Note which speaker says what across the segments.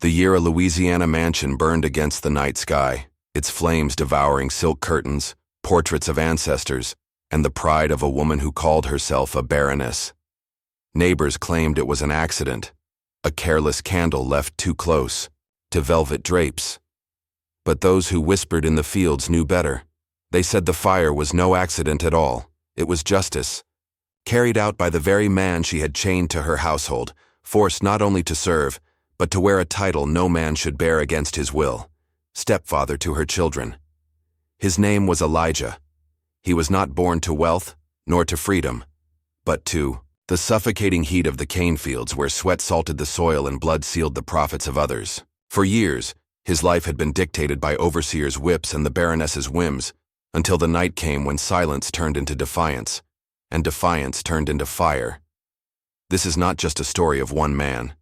Speaker 1: The year a Louisiana mansion burned against the night sky, its flames devouring silk curtains, portraits of ancestors, and the pride of a woman who called herself a Baroness. Neighbors claimed it was an accident, a careless candle left too close to velvet drapes. But those who whispered in the fields knew better. They said the fire was no accident at all. It was justice, carried out by the very man she had chained to her household, forced not only to serve, but to wear a title no man should bear against his will, stepfather to her children. His name was Elijah. He was not born to wealth, nor to freedom, but to the suffocating heat of the cane fields where sweat salted the soil and blood sealed the profits of others. For years, his life had been dictated by overseers' whips and the Baroness's whims, until the night came when silence turned into defiance, and defiance turned into fire. This is not just a story of one man.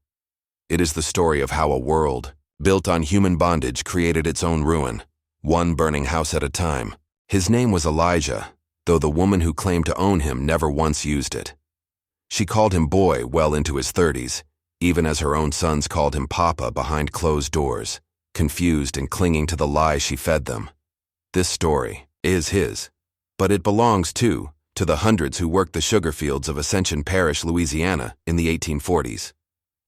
Speaker 1: It is the story of how a world, built on human bondage, created its own ruin, one burning house at a time. His name was Elijah, though the woman who claimed to own him never once used it. She called him boy well into his 30s, even as her own sons called him papa behind closed doors, confused and clinging to the lie she fed them. This story is his, but it belongs, too, to the hundreds who worked the sugar fields of Ascension Parish, Louisiana, in the 1840s.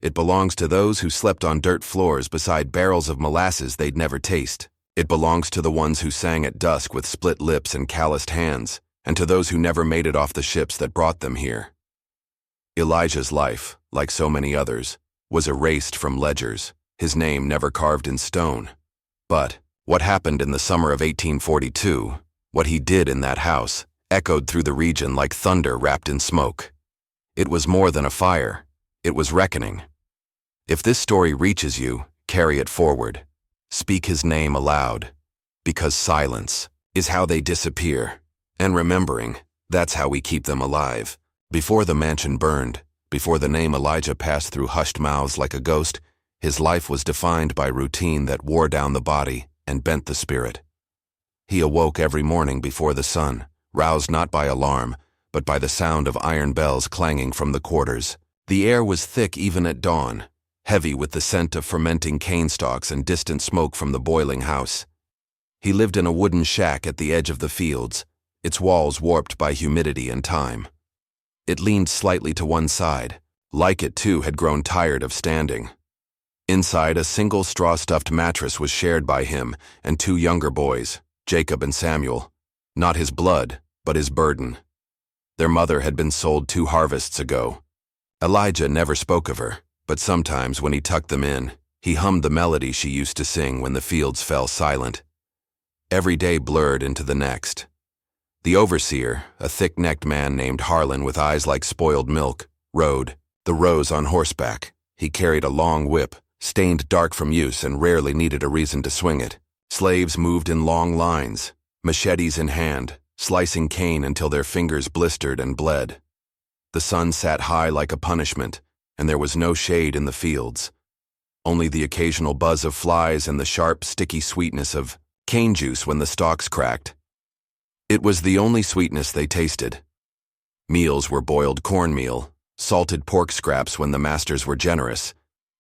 Speaker 1: It belongs to those who slept on dirt floors beside barrels of molasses they'd never taste. It belongs to the ones who sang at dusk with split lips and calloused hands, and to those who never made it off the ships that brought them here. Elijah's life, like so many others, was erased from ledgers, his name never carved in stone. But what happened in the summer of 1842, what he did in that house, echoed through the region like thunder wrapped in smoke. It was more than a fire. It was reckoning. If this story reaches you, carry it forward. Speak his name aloud, because silence is how they disappear, and remembering, that's how we keep them alive. Before the mansion burned, before the name Elijah passed through hushed mouths like a ghost, his life was defined by routine that wore down the body and bent the spirit. He awoke every morning before the sun, roused not by alarm, but by the sound of iron bells clanging from the quarters. The air was thick even at dawn, heavy with the scent of fermenting cane stalks and distant smoke from the boiling house. He lived in a wooden shack at the edge of the fields, its walls warped by humidity and time. It leaned slightly to one side. Like it, too, had grown tired of standing. Inside, a single straw-stuffed mattress was shared by him and two younger boys, Jacob and Samuel. Not his blood, but his burden. Their mother had been sold 2 harvests ago. Elijah never spoke of her, but sometimes when he tucked them in, he hummed the melody she used to sing when the fields fell silent. Every day blurred into the next. The overseer, a thick-necked man named Harlan with eyes like spoiled milk, rode the rows on horseback. He carried a long whip, stained dark from use and rarely needed a reason to swing it. Slaves moved in long lines, machetes in hand, slicing cane until their fingers blistered and bled. The sun sat high like a punishment, and there was no shade in the fields. Only the occasional buzz of flies and the sharp, sticky sweetness of cane juice when the stalks cracked. It was the only sweetness they tasted. Meals were boiled cornmeal, salted pork scraps when the masters were generous,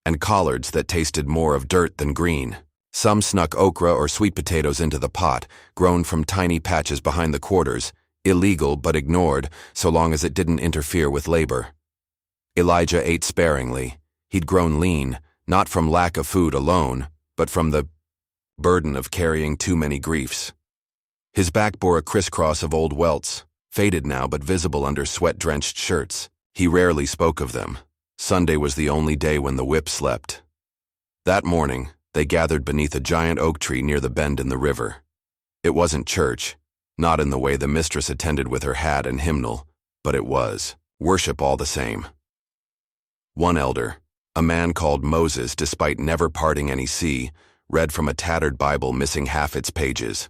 Speaker 1: and collards that tasted more of dirt than green. Some snuck okra or sweet potatoes into the pot, grown from tiny patches behind the quarters, illegal but ignored so long as it didn't interfere with labor. Elijah ate sparingly. He'd grown lean, not from lack of food alone, but from the burden of carrying too many griefs. His back bore a crisscross of old welts, faded now but visible under sweat-drenched shirts. He rarely spoke of them. Sunday was the only day when the whip slept. That morning, they gathered beneath a giant oak tree near the bend in the river. It wasn't church, not in the way the mistress attended with her hat and hymnal, but it was worship all the same. One elder, a man called Moses despite never parting any sea, read from a tattered Bible missing half its pages.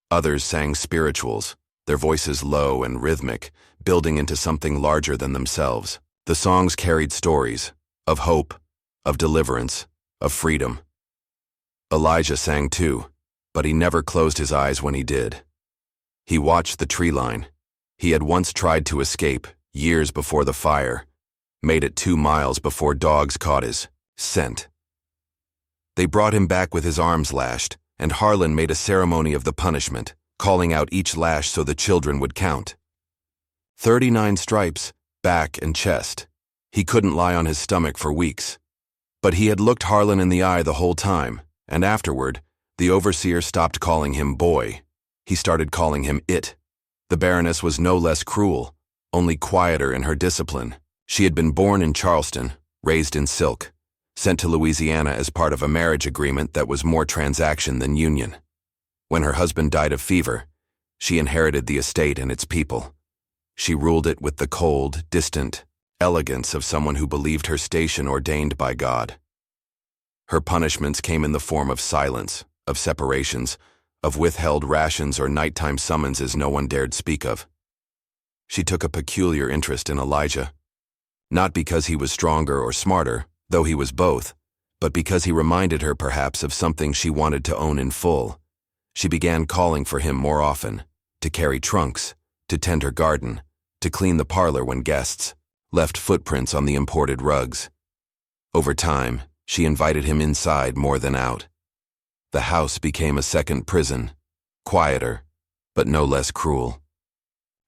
Speaker 1: Others sang spirituals, their voices low and rhythmic, building into something larger than themselves. The songs carried stories of hope, of deliverance, of freedom. Elijah sang too, but he never closed his eyes when he did. He watched the tree line. He had once tried to escape, years before the fire, made it 2 miles before dogs caught his scent. They brought him back with his arms lashed, and Harlan made a ceremony of the punishment, calling out each lash so the children would count. 39 stripes, back and chest. He couldn't lie on his stomach for weeks. But he had looked Harlan in the eye the whole time, and afterward, the overseer stopped calling him boy. He started calling him it. The Baroness was no less cruel, only quieter in her discipline. She had been born in Charleston, raised in Silk, sent to Louisiana as part of a marriage agreement that was more transaction than union. When her husband died of fever, she inherited the estate and its people. She ruled it with the cold, distant elegance of someone who believed her station ordained by God. Her punishments came in the form of silence, of separations, of withheld rations or nighttime summonses no one dared speak of. She took a peculiar interest in Elijah, not because he was stronger or smarter, though he was both, but because he reminded her perhaps of something she wanted to own in full. She began calling for him more often, to carry trunks, to tend her garden, to clean the parlor when guests left footprints on the imported rugs. Over time, she invited him inside more than out. The house became a second prison, quieter, but no less cruel.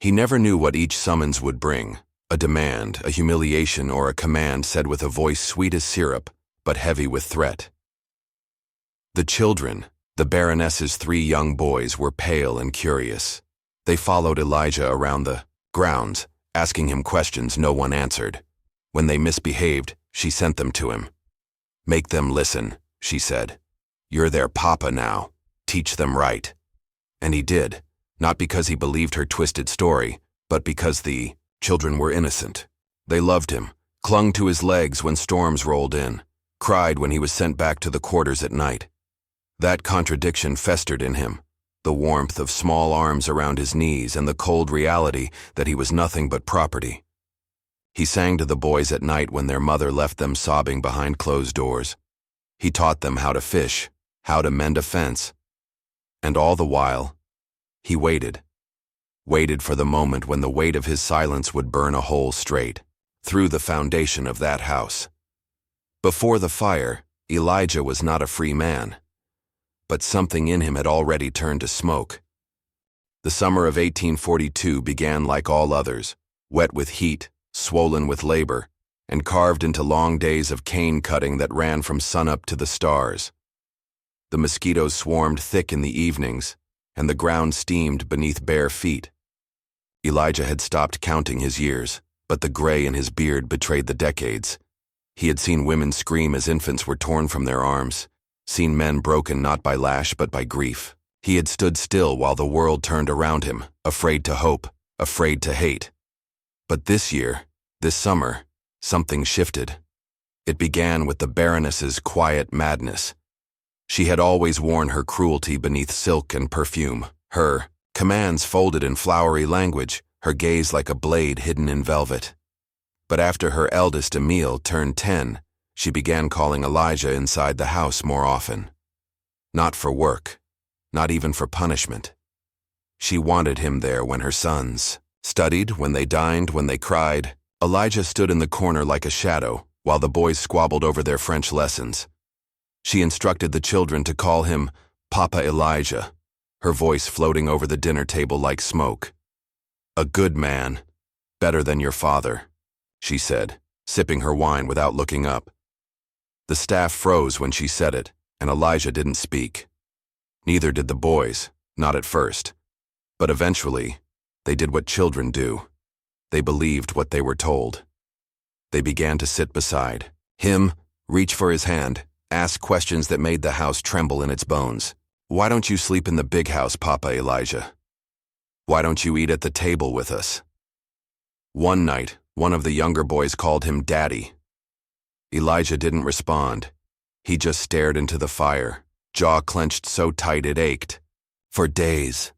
Speaker 1: He never knew what each summons would bring, a demand, a humiliation, or a command said with a voice sweet as syrup, but heavy with threat. The children, the Baroness's 3 young boys, were pale and curious. They followed Elijah around the grounds, asking him questions no one answered. When they misbehaved, she sent them to him. "Make them listen," she said. "You're their papa now. Teach them right." And he did, not because he believed her twisted story, but because the children were innocent. They loved him, clung to his legs when storms rolled in, cried when he was sent back to the quarters at night. That contradiction festered in him, the warmth of small arms around his knees and the cold reality that he was nothing but property. He sang to the boys at night when their mother left them sobbing behind closed doors. He taught them how to fish, how to mend a fence. And all the while, he waited for the moment when the weight of his silence would burn a hole straight through the foundation of that house. Before the fire, Elijah was not a free man, but something in him had already turned to smoke. The summer of 1842 began like all others, wet with heat, swollen with labor, and carved into long days of cane cutting that ran from sunup to the stars. The mosquitoes swarmed thick in the evenings, and the ground steamed beneath bare feet. Elijah had stopped counting his years, but the gray in his beard betrayed the decades. He had seen women scream as infants were torn from their arms, seen men broken not by lash but by grief. He had stood still while the world turned around him, afraid to hope, afraid to hate. But this year, this summer, something shifted. It began with the Baroness's quiet madness. She had always worn her cruelty beneath silk and perfume, her commands folded in flowery language, her gaze like a blade hidden in velvet. But after her eldest Emile turned 10, she began calling Elijah inside the house more often. Not for work, not even for punishment. She wanted him there when her sons studied, when they dined, when they cried. Elijah stood in the corner like a shadow, while the boys squabbled over their French lessons. She instructed the children to call him Papa Elijah, her voice floating over the dinner table like smoke. "A good man, better than your father," she said, sipping her wine without looking up. The staff froze when she said it, and Elijah didn't speak. Neither did the boys, not at first. But eventually, they did what children do. They believed what they were told. They began to sit beside him, reach for his hand, ask questions that made the house tremble in its bones. "Why don't you sleep in the big house, Papa Elijah? Why don't you eat at the table with us?" One night, one of the younger boys called him Daddy. Elijah didn't respond. He just stared into the fire, jaw clenched so tight it ached. For days.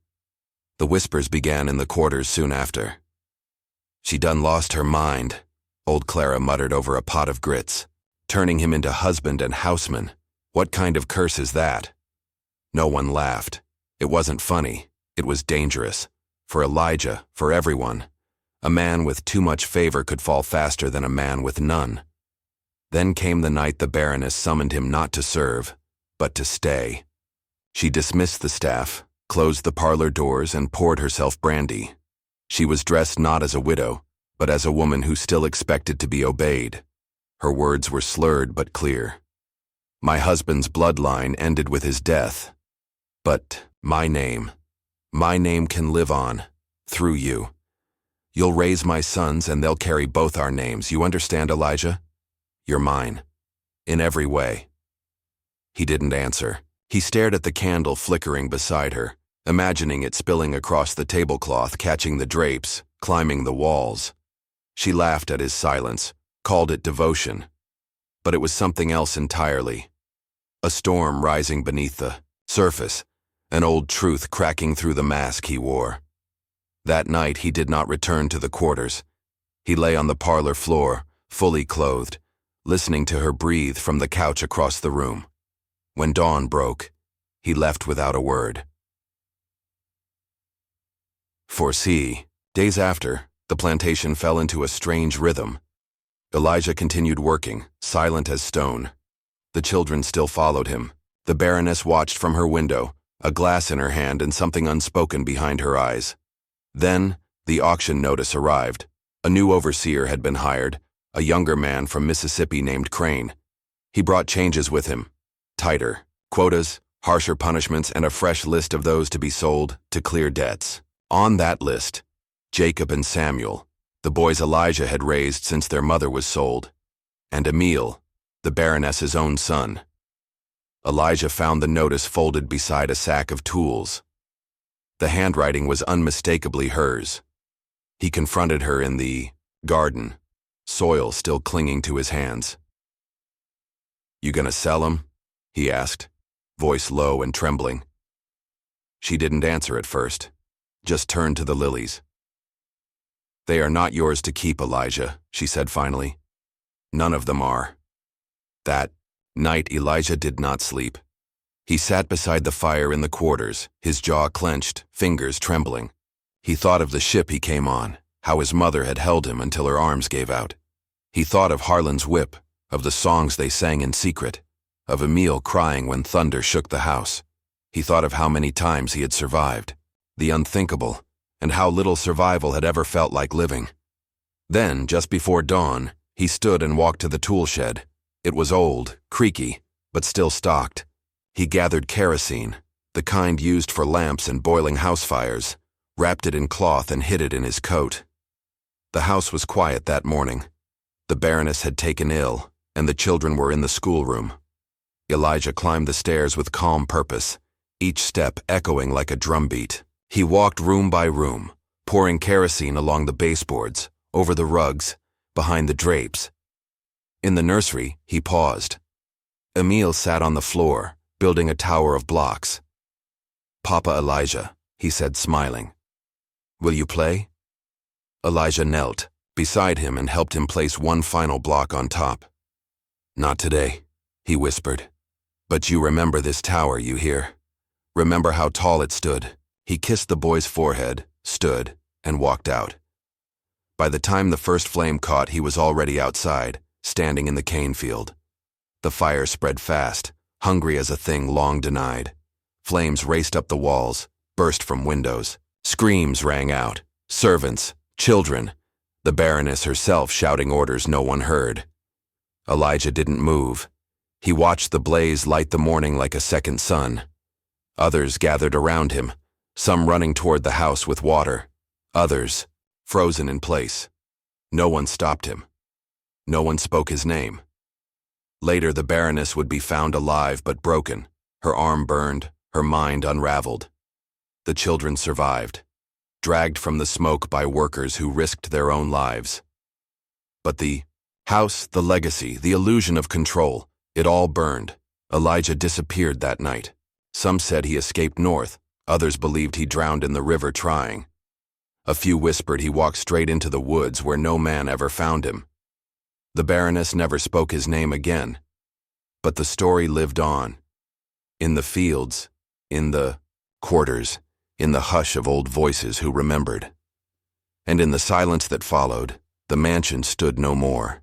Speaker 1: The whispers began in the quarters soon after. "She done lost her mind," old Clara muttered over a pot of grits. "Turning him into husband and houseman. What kind of curse is that?" No one laughed. It wasn't funny. It was dangerous. For Elijah, for everyone. A man with too much favor could fall faster than a man with none. Then came the night the Baroness summoned him not to serve, but to stay. She dismissed the staff, closed the parlor doors, and poured herself brandy. She was dressed not as a widow, but as a woman who still expected to be obeyed. Her words were slurred but clear. My husband's bloodline ended with his death, but my name can live on, through you. You'll raise my sons and they'll carry both our names. You understand, Elijah? You're mine. In every way. He didn't answer. He stared at the candle flickering beside her, imagining it spilling across the tablecloth, catching the drapes, climbing the walls. She laughed at his silence, called it devotion. But it was something else entirely. A storm rising beneath the surface, an old truth cracking through the mask he wore. That night he did not return to the quarters. He lay on the parlor floor, fully clothed, listening to her breathe from the couch across the room. When dawn broke, he left without a word. For see, days after, the plantation fell into a strange rhythm. Elijah continued working, silent as stone. The children still followed him. The Baroness watched from her window, a glass in her hand and something unspoken behind her eyes. Then, the auction notice arrived. A new overseer had been hired, a younger man from Mississippi named Crane. He brought changes with him. Tighter quotas, harsher punishments, and a fresh list of those to be sold to clear debts. On that list, Jacob and Samuel, the boys Elijah had raised since their mother was sold, and Emil, the Baroness's own son. Elijah found the notice folded beside a sack of tools. The handwriting was unmistakably hers. He confronted her in the garden, soil still clinging to his hands. "You gonna sell 'em?" he asked, voice low and trembling. She didn't answer at first, just turned to the lilies. "They are not yours to keep, Elijah," she said finally. "None of them are." That night Elijah did not sleep. He sat beside the fire in the quarters, his jaw clenched, fingers trembling. He thought of the ship he came on, how his mother had held him until her arms gave out. He thought of Harlan's whip, of the songs they sang in secret, of Emil crying when thunder shook the house. He thought of how many times he had survived, the unthinkable, and how little survival had ever felt like living. Then, just before dawn, he stood and walked to the tool shed. It was old, creaky, but still stocked. He gathered kerosene, the kind used for lamps and boiling house fires, wrapped it in cloth and hid it in his coat. The house was quiet that morning. The Baroness had taken ill, and the children were in the schoolroom. Elijah climbed the stairs with calm purpose, each step echoing like a drumbeat. He walked room by room, pouring kerosene along the baseboards, over the rugs, behind the drapes. In the nursery, he paused. Emil sat on the floor, building a tower of blocks. "Papa Elijah," he said, smiling. "Will you play?" Elijah knelt beside him and helped him place one final block on top. "Not today," he whispered. "But you remember this tower, you hear? Remember how tall it stood?" He kissed the boy's forehead, stood, and walked out. By the time the first flame caught, he was already outside, standing in the cane field. The fire spread fast, hungry as a thing long denied. Flames raced up the walls, burst from windows. Screams rang out. Servants, children, the Baroness herself shouting orders no one heard. Elijah didn't move. He watched the blaze light the morning like a second sun. Others gathered around him, some running toward the house with water, others frozen in place. No one stopped him. No one spoke his name. Later, the Baroness would be found alive but broken, her arm burned, her mind unraveled. The children survived, dragged from the smoke by workers who risked their own lives. But the house, the legacy, the illusion of control, it all burned. Elijah disappeared that night. Some said he escaped north, others believed he drowned in the river trying. A few whispered he walked straight into the woods where no man ever found him. The Baroness never spoke his name again. But the story lived on. In the fields, in the quarters, in the hush of old voices who remembered. And in the silence that followed, the mansion stood no more.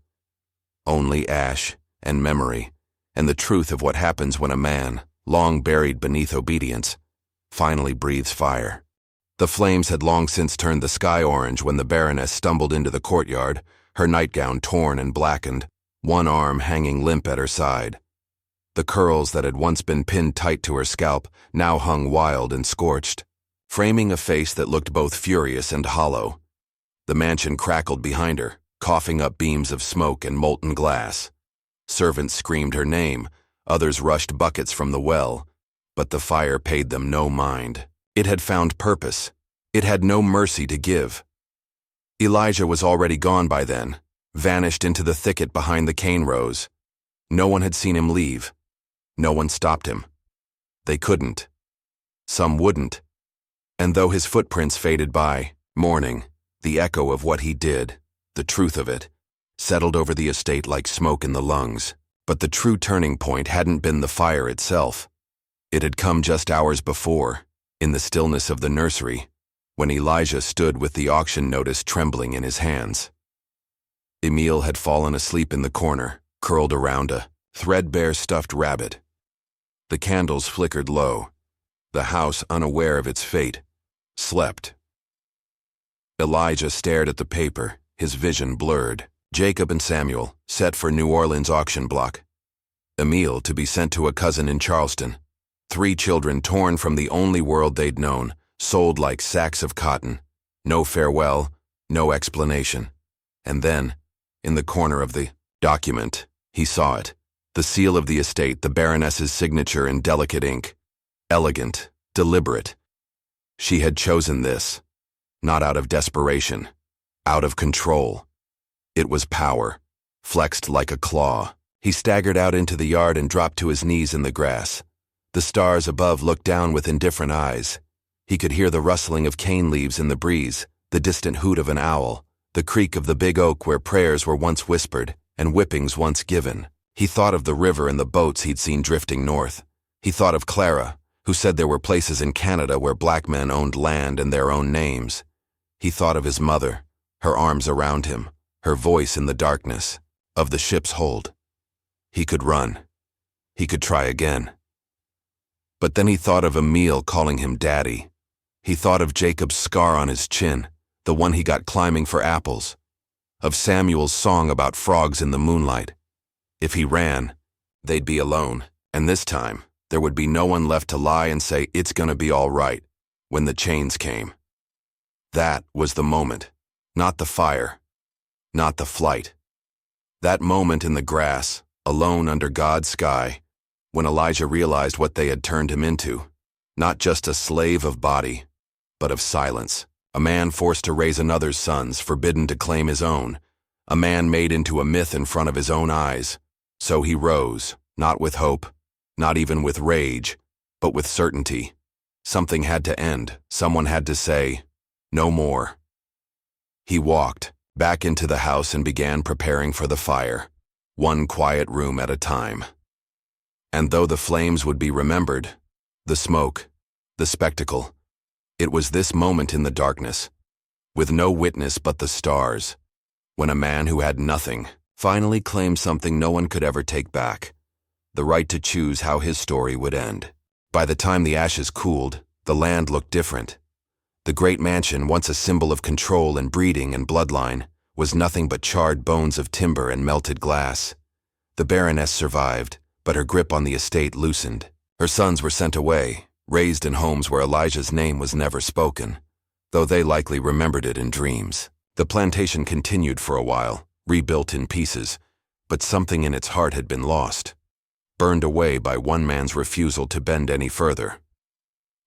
Speaker 1: Only ash and memory, and the truth of what happens when a man, long buried beneath obedience, finally breathes fire. The flames had long since turned the sky orange when the Baroness stumbled into the courtyard, her nightgown torn and blackened, one arm hanging limp at her side. The curls that had once been pinned tight to her scalp now hung wild and scorched, framing a face that looked both furious and hollow. The mansion crackled behind her, coughing up beams of smoke and molten glass. Servants screamed her name, others rushed buckets from the well, but the fire paid them no mind. It had found purpose. It had no mercy to give. Elijah was already gone by then, vanished into the thicket behind the cane rows. No one had seen him leave. No one stopped him. They couldn't. Some wouldn't. And though his footprints faded by, mourning, the echo of what he did, the truth of it, settled over the estate like smoke in the lungs. But the true turning point hadn't been the fire itself. It had come just hours before, in the stillness of the nursery, when Elijah stood with the auction notice trembling in his hands. Emile had fallen asleep in the corner, curled around a threadbare stuffed rabbit. The candles flickered low. The house, unaware of its fate, slept. Elijah stared at the paper, his vision blurred. Jacob and Samuel, set for New Orleans auction block. Emile to be sent to a cousin in Charleston. 3 children torn from the only world they'd known, sold like sacks of cotton. No farewell, no explanation. And then, in the corner of the document, he saw it. The seal of the estate, the Baroness's signature in delicate ink. Elegant, deliberate. She had chosen this, not out of desperation, out of control. It was power, flexed like a claw. He staggered out into the yard and dropped to his knees in the grass. The stars above looked down with indifferent eyes. He could hear the rustling of cane leaves in the breeze, the distant hoot of an owl, the creak of the big oak where prayers were once whispered and whippings once given. He thought of the river and the boats he'd seen drifting north. He thought of Clara, who said there were places in Canada where black men owned land and their own names. He thought of his mother, her arms around him, her voice in the darkness, of the ship's hold. He could run. He could try again. But then he thought of Emile calling him Daddy. He thought of Jacob's scar on his chin, the one he got climbing for apples. Of Samuel's song about frogs in the moonlight. If he ran, they'd be alone, and this time, there would be no one left to lie and say it's gonna be all right when the chains came. That was the moment, not the fire. Not the flight. That moment in the grass, alone under God's sky, when Elijah realized what they had turned him into. Not just a slave of body, but of silence. A man forced to raise another's sons, forbidden to claim his own. A man made into a myth in front of his own eyes. So he rose, not with hope, not even with rage, but with certainty. Something had to end. Someone had to say, no more. He walked back into the house and began preparing for the fire, one quiet room at a time. And though the flames would be remembered, the smoke, the spectacle, it was this moment in the darkness, with no witness but the stars, when a man who had nothing finally claimed something no one could ever take back, the right to choose how his story would end. By the time the ashes cooled, the land looked different. The great mansion, once a symbol of control and breeding and bloodline, was nothing but charred bones of timber and melted glass. The Baroness survived, but her grip on the estate loosened. Her sons were sent away, raised in homes where Elijah's name was never spoken, though they likely remembered it in dreams. The plantation continued for a while, rebuilt in pieces, but something in its heart had been lost, burned away by one man's refusal to bend any further.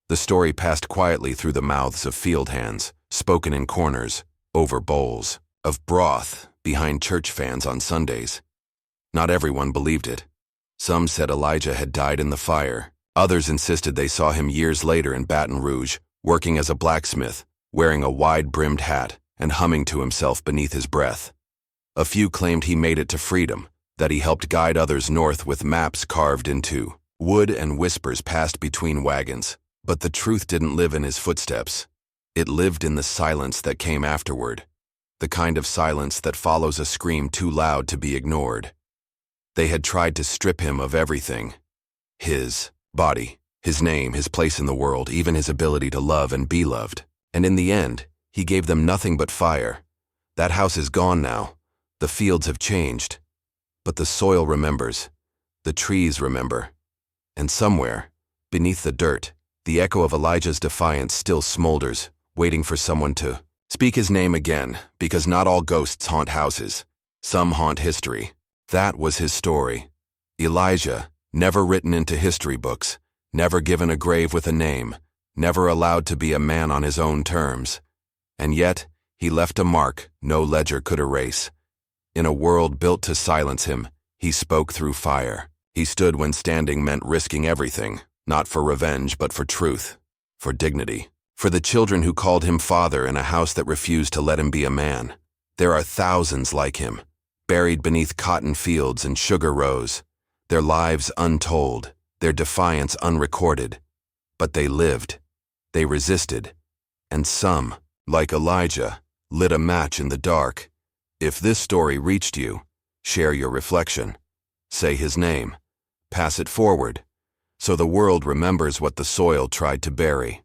Speaker 1: The story passed quietly through the mouths of field hands, spoken in corners, over bowls, of broth, behind church fans on Sundays. Not everyone believed it. Some said Elijah had died in the fire. Others insisted they saw him years later in Baton Rouge, working as a blacksmith, wearing a wide-brimmed hat and humming to himself beneath his breath. A few claimed he made it to freedom, that he helped guide others north with maps carved into wood, and whispers passed between wagons. But the truth didn't live in his footsteps. It lived in the silence that came afterward. the kind of silence that follows a scream too loud to be ignored. They had tried to strip him of everything. His body, his name, his place in the world, even his ability to love and be loved. And in the end, he gave them nothing but fire. That house is gone now. The fields have changed. But the soil remembers. The trees remember. And somewhere, beneath the dirt, the echo of Elijah's defiance still smolders, waiting for someone to speak his name again, because not all ghosts haunt houses. Some haunt history. That was his story. Elijah, never written into history books, never given a grave with a name, never allowed to be a man on his own terms. And yet, he left a mark no ledger could erase. In a world built to silence him, he spoke through fire. He stood when standing meant risking everything, not for revenge but for truth, for dignity, for the children who called him father in a house that refused to let him be a man. There are thousands like him, buried beneath cotton fields and sugar rows, their lives untold, their defiance unrecorded. But they lived, they resisted, and some, like Elijah, lit a match in the dark. If this story reached you, share your reflection. Say his name. Pass it forward, so the world remembers what the soil tried to bury.